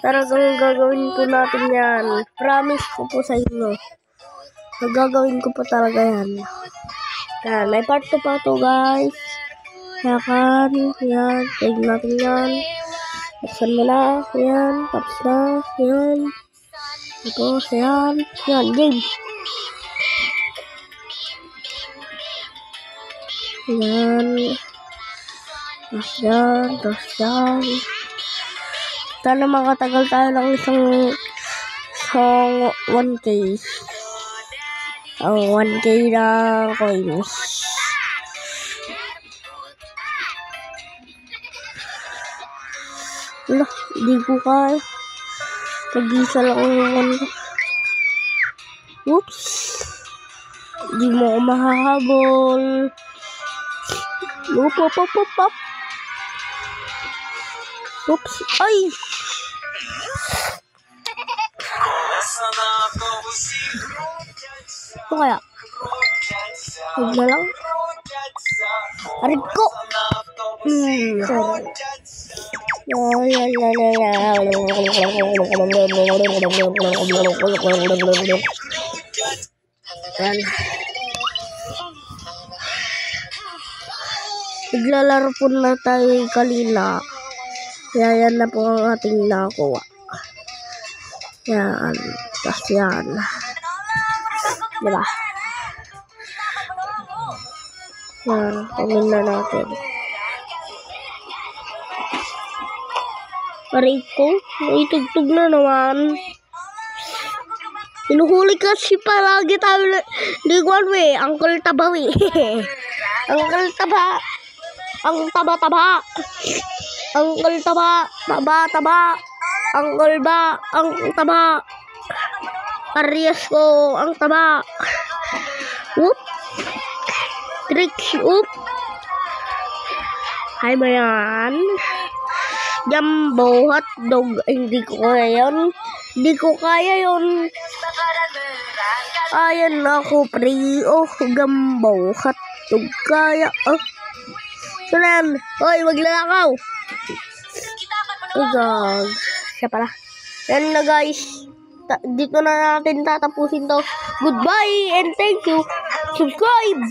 Talagang gagawin ko natin yan. Promise ko po sa inyo. Gagawin ko po talaga yan. Yan, may part 2 pa to guys. Yakan, yan, tignan natin yan. Buksan mo na, yan, tapos na, yan. Tapos, yan, yan, game. Yan. Tapos yan, tapos yan. Sana makatagal tayo ng isang 1K. Ang 1K na coins. Wala, hindi ko kaya. Nag-isa lang ang oops. Hindi mo ako mahahabol. Up. Oops. Ay! Ito kaya? Huwag na lang. Arid ko! Sorry. Yan. Naglalaro po na tayo kanina. Kaya yan na po ang ating nakuha. Yan. Tapos yan. Diba? Yan. Pagin na natin. Aray ko. Itugtog na naman. Hinuhuli kasi palagi tayo. Hindi ko ano eh. Uncle Taba eh. Uncle Taba. Ang taba-taba. Uncle Taba. Taba-taba. Uncle ba. Ang taba. Parehas ko. Ang taba. Whoop. Tricks. Whoop. Hay ba yan? Jumbo hotdog. Hindi ko kaya yun. Hindi ko kaya yun. Ayan ako pre. Oh, jumbo hotdog. Kaya. Oh. So na yan. Hoy, maglalakaw. Oh god. Siya pala. Yan na guys. Dito na natin tatapusin to. Goodbye and thank you. Subscribe.